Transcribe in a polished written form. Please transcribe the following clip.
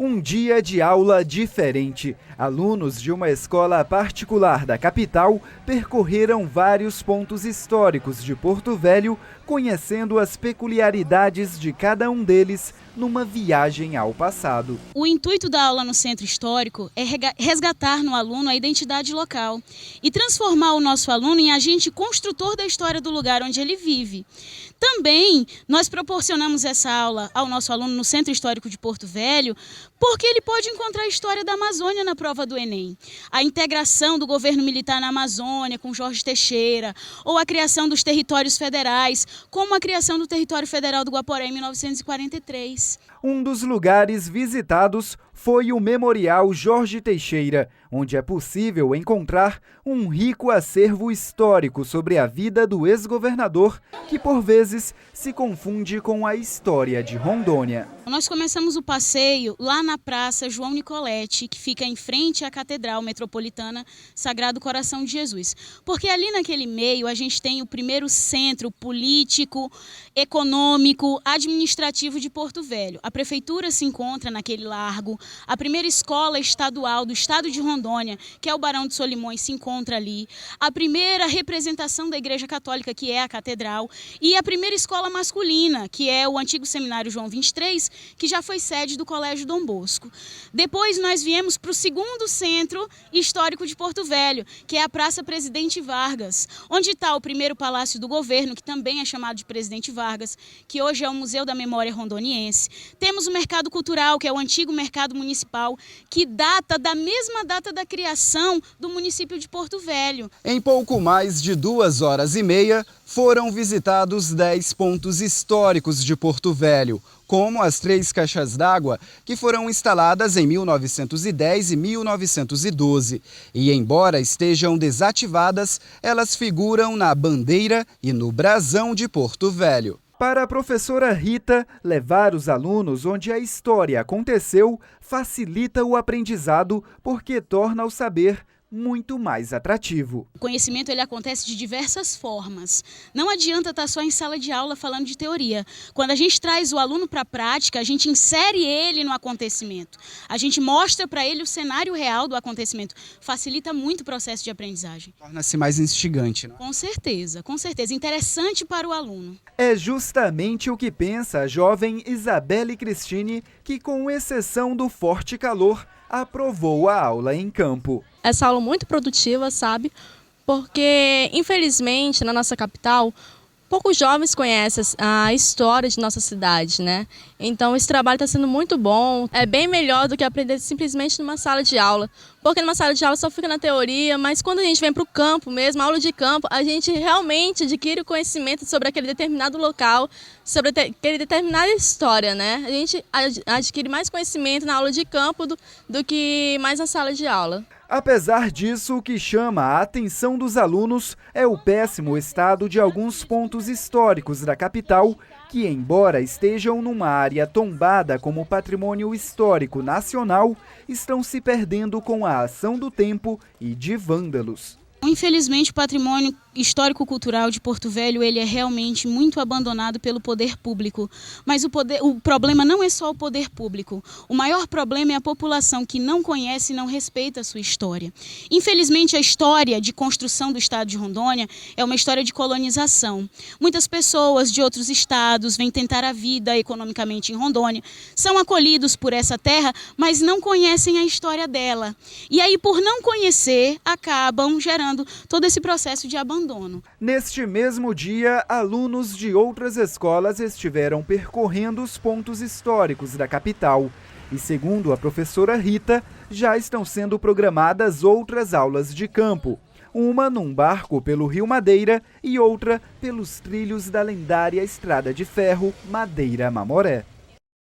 Um dia de aula diferente. Alunos de uma escola particular da capital percorreram vários pontos históricos de Porto Velho, conhecendo as peculiaridades de cada um deles numa viagem ao passado. O intuito da aula no Centro Histórico é resgatar no aluno a identidade local e transformar o nosso aluno em agente construtor da história do lugar onde ele vive. Também nós proporcionamos essa aula ao nosso aluno no Centro Histórico de Porto Velho porque ele pode encontrar a história da Amazônia na prova do Enem. A integração do governo militar na Amazônia com Jorge Teixeira, ou a criação dos territórios federais, como a criação do Território Federal do Guaporé em 1943. Um dos lugares visitados foi o Memorial Jorge Teixeira, onde é possível encontrar um rico acervo histórico sobre a vida do ex-governador, que por vezes se confunde com a história de Rondônia. Nós começamos o passeio lá na Praça João Nicoletti, que fica em frente à Catedral Metropolitana Sagrado Coração de Jesus. Porque ali naquele meio a gente tem o primeiro centro político, econômico, administrativo de Porto Velho. A prefeitura se encontra naquele largo, a primeira escola estadual do estado de Rondônia, que é o Barão de Solimões, se encontra ali. A primeira representação da Igreja Católica, que é a Catedral, e a primeira escola masculina, que é o antigo Seminário João 23, que já foi sede do Colégio Dom Bosco. Depois nós viemos para o segundo centro histórico de Porto Velho, que é a Praça Presidente Vargas, onde está o primeiro Palácio do Governo, que também é chamado de Presidente Vargas, que hoje é o Museu da Memória Rondoniense. Temos o Mercado Cultural, que é o antigo Mercado Municipal, que data da mesma data da criação do município de Porto Velho. Em pouco mais de 2h30, foram visitados 10 pontos históricos de Porto Velho, como as 3 caixas d'água que foram instaladas em 1910 e 1912. E embora estejam desativadas, elas figuram na bandeira e no brasão de Porto Velho. Para a professora Rita, levar os alunos onde a história aconteceu facilita o aprendizado porque torna o saber muito mais atrativo. O conhecimento ele acontece de diversas formas. Não adianta estar só em sala de aula falando de teoria. Quando a gente traz o aluno para a prática, a gente insere ele no acontecimento. A gente mostra para ele o cenário real do acontecimento. Facilita muito o processo de aprendizagem. Torna-se mais instigante, né? Com certeza, com certeza. Interessante para o aluno. É justamente o que pensa a jovem Isabelle Cristine, que com exceção do forte calor, aprovou a aula em campo. Essa aula muito produtiva, sabe? Porque, infelizmente, na nossa capital, poucos jovens conhecem a história de nossa cidade, né? Então, esse trabalho está sendo muito bom. É bem melhor do que aprender simplesmente numa sala de aula. Porque numa sala de aula só fica na teoria, mas quando a gente vem para o campo mesmo, aula de campo, a gente realmente adquire o conhecimento sobre aquele determinado local, sobre aquele determinada história, né? A gente adquire mais conhecimento na aula de campo do que mais na sala de aula. Apesar disso, o que chama a atenção dos alunos é o péssimo estado de alguns pontos históricos da capital, que, embora estejam numa área tombada como patrimônio histórico nacional, estão se perdendo com a ação do tempo e de vândalos. Infelizmente, o patrimônio histórico-cultural de Porto Velho ele é realmente muito abandonado pelo poder público. Mas o problema não é só o poder público. O maior problema é a população que não conhece e não respeita a sua história. Infelizmente, a história de construção do estado de Rondônia é uma história de colonização. Muitas pessoas de outros estados vêm tentar a vida economicamente em Rondônia, são acolhidos por essa terra, mas não conhecem a história dela. E aí, por não conhecer, acabam gerando todo esse processo de abandono. Neste mesmo dia, alunos de outras escolas estiveram percorrendo os pontos históricos da capital. E segundo a professora Rita, já estão sendo programadas outras aulas de campo. Uma num barco pelo Rio Madeira e outra pelos trilhos da lendária Estrada de Ferro Madeira-Mamoré.